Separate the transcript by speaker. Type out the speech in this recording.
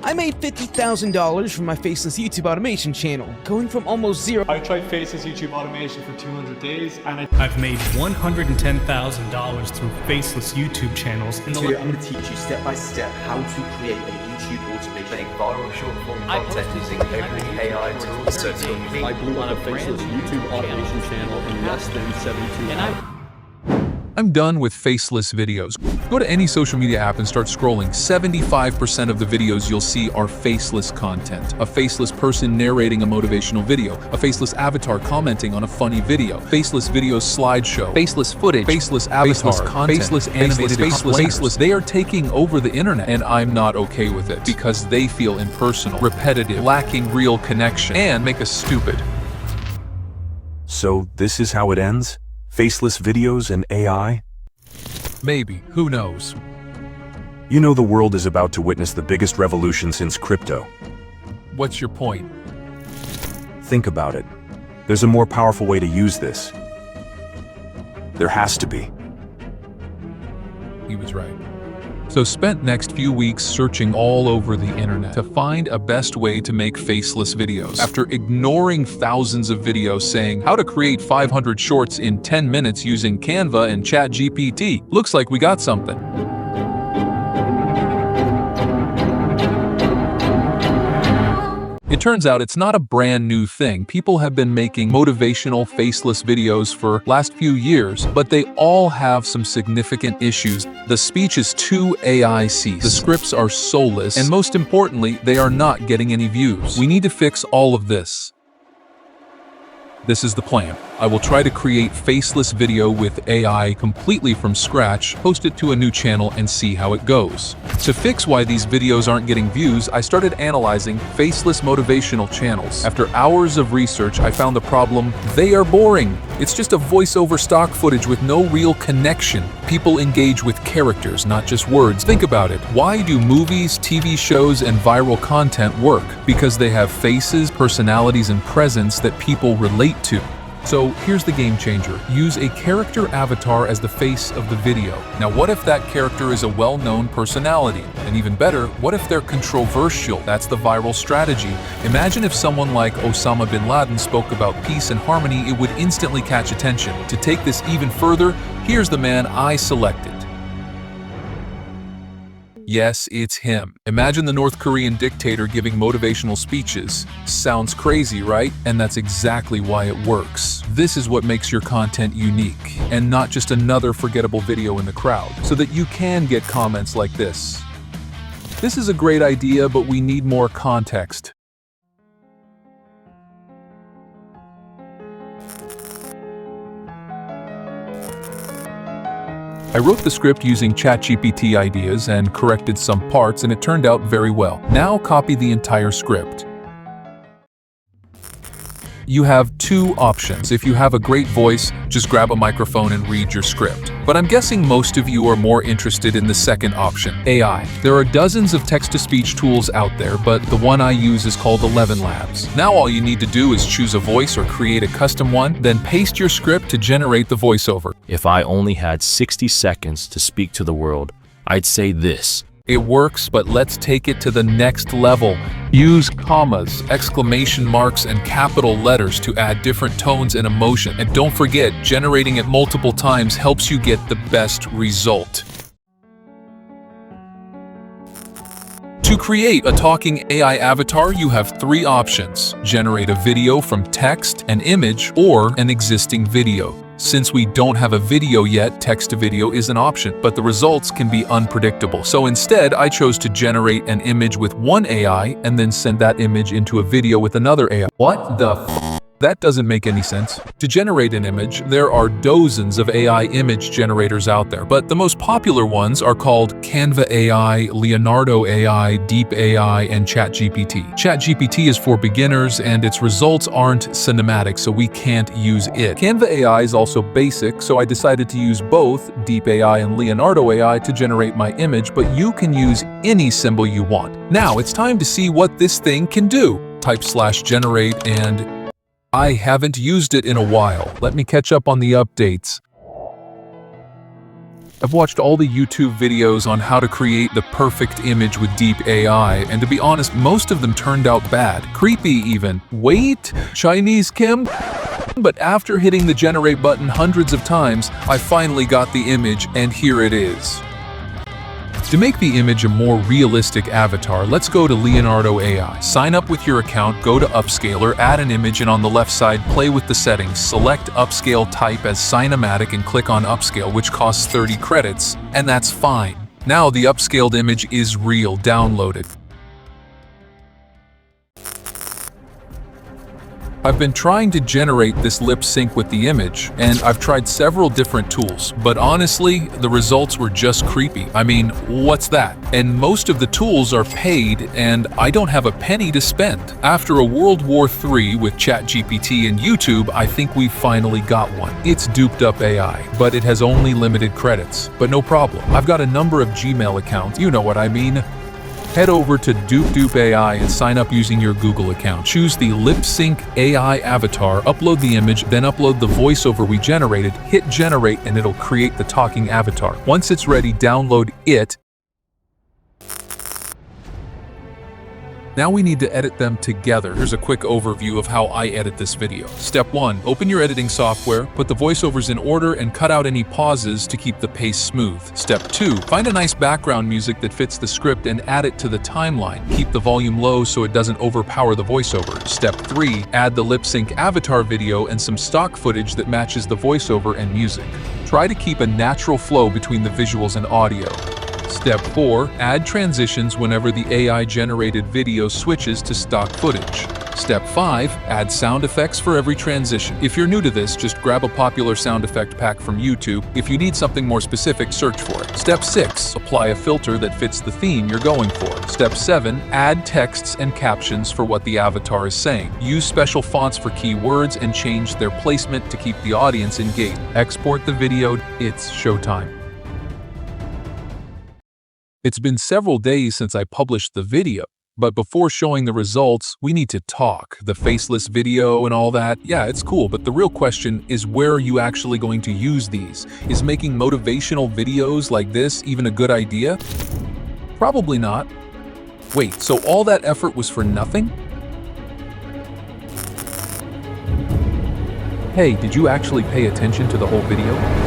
Speaker 1: I made $50,000 from my Faceless YouTube automation channel, going from almost zero.
Speaker 2: I tried Faceless YouTube automation for 200 days and
Speaker 3: I've made $110,000 through Faceless YouTube channels.
Speaker 4: I'm going to teach you step by step how to create a YouTube automation.
Speaker 5: Make viral short form content using opening AI tools. So
Speaker 6: I blew up a Faceless YouTube automation channel in less than 72 hours.
Speaker 7: I'm done with faceless videos. Go to any social media app and start scrolling. 75% of the videos you'll see are faceless content. A faceless person narrating a motivational video. A faceless avatar commenting on a funny video. Faceless videos slideshow. Faceless footage. Faceless avatar. Faceless content. Faceless animated. Faceless. They are taking over the internet, and I'm not okay with it because they feel impersonal, repetitive, lacking real connection, and make us stupid.
Speaker 8: So this is how it ends? Faceless videos and AI?
Speaker 7: Maybe. Who knows?
Speaker 8: You know the world is about to witness the biggest revolution since crypto.
Speaker 7: What's your point?
Speaker 8: Think about it. There's a more powerful way to use this. There has to be.
Speaker 7: He was right. So spent next few weeks searching all over the internet to find a best way to make faceless videos. After ignoring thousands of videos saying how to create 500 shorts in 10 minutes using Canva and ChatGPT, looks like we got something. It turns out it's not a brand new thing. People have been making motivational faceless videos for last few years, but they all have some significant issues. The speech is too AI-ceased. The scripts are soulless, and most importantly, they are not getting any views. We need to fix all of this. This is the plan. I will try to create faceless video with AI completely from scratch, post it to a new channel, and see how it goes. To fix why these videos aren't getting views, I started analyzing faceless motivational channels. After hours of research, I found the problem: they are boring. It's just a voiceover stock footage with no real connection. People engage with characters, not just words. Think about it. Why do movies, TV shows, and viral content work? Because they have faces, personalities, and presence that people relate to. So here's the game changer. Use a character avatar as the face of the video. Now what if that character is a well-known personality? And even better, what if they're controversial? That's the viral strategy. Imagine if someone like Osama bin Laden spoke about peace and harmony, it would instantly catch attention. To take this even further, here's the man I selected. Yes, it's him. Imagine the North Korean dictator giving motivational speeches. Sounds crazy, right? And that's exactly why it works. This is what makes your content unique, and not just another forgettable video in the crowd, so that you can get comments like this. This is a great idea, but we need more context. I wrote the script using ChatGPT ideas and corrected some parts, and it turned out very well. Now copy the entire script. You have two options. If you have a great voice, just grab a microphone and read your script. But I'm guessing most of you are more interested in the second option, AI. There are dozens of text-to-speech tools out there, but the one I use is called 11 Labs. Now all you need to do is choose a voice or create a custom one, then paste your script to generate the voiceover.
Speaker 9: If I only had 60 seconds to speak to the world, I'd say this.
Speaker 7: It works, but let's take it to the next level. Use commas, exclamation marks, and capital letters to add different tones and emotion. And don't forget, generating it multiple times helps you get the best result. To create a talking AI avatar, you have three options. Generate a video from text, an image, or an existing video. Since we don't have a video yet, text-to-video is an option, but the results can be unpredictable. So instead, I chose to generate an image with one AI and then send that image into a video with another AI. What the f? That doesn't make any sense. To generate an image, there are dozens of AI image generators out there, but the most popular ones are called Canva AI, Leonardo AI, Deep AI, and ChatGPT. ChatGPT is for beginners, and its results aren't cinematic, so we can't use it. Canva AI is also basic, so I decided to use both Deep AI and Leonardo AI to generate my image, but you can use any symbol you want. Now it's time to see what this thing can do. Type /generate and I haven't used it in a while. Let me catch up on the updates. I've watched all the YouTube videos on how to create the perfect image with deep AI, and to be honest, most of them turned out bad. Creepy even. Wait, Chinese Kim? But after hitting the generate button hundreds of times, I finally got the image, and here it is. To make the image a more realistic avatar, let's go to Leonardo AI. Sign up with your account, go to Upscaler, add an image, and on the left side, play with the settings. Select Upscale type as Cinematic and click on Upscale, which costs 30 credits, and that's fine. Now the upscaled image is real. Download it. I've been trying to generate this lip sync with the image, and I've tried several different tools, but honestly, the results were just creepy. I mean, what's that? And most of the tools are paid, and I don't have a penny to spend. After a World War III with ChatGPT and YouTube, I think we finally got one. It's duped up AI, but it has only limited credits. But no problem. I've got a number of Gmail accounts, you know what I mean. Head over to Dupe AI and sign up using your Google account. Choose the Lip Sync AI avatar, upload the image, then upload the voiceover we generated, hit generate, and it'll create the talking avatar. Once it's ready, download it. Now we need to edit them together. Here's a quick overview of how I edit this video. Step 1. Open your editing software, put the voiceovers in order, and cut out any pauses to keep the pace smooth. Step 2. Find a nice background music that fits the script and add it to the timeline. Keep the volume low so it doesn't overpower the voiceover. Step 3. Add the lip sync avatar video and some stock footage that matches the voiceover and music. Try to keep a natural flow between the visuals and audio. Step 4. Add transitions whenever the AI-generated video switches to stock footage. Step 5. Add sound effects for every transition. If you're new to this, just grab a popular sound effect pack from YouTube. If you need something more specific, search for it. Step 6. Apply a filter that fits the theme you're going for. Step 7. Add texts and captions for what the avatar is saying. Use special fonts for keywords and change their placement to keep the audience engaged. Export the video. It's showtime. It's been several days since I published the video, but before showing the results, we need to talk. The faceless video and all that, yeah, it's cool, but the real question is, where are you actually going to use these? Is making motivational videos like this even a good idea? Probably not. Wait, so all that effort was for nothing? Hey, did you actually pay attention to the whole video?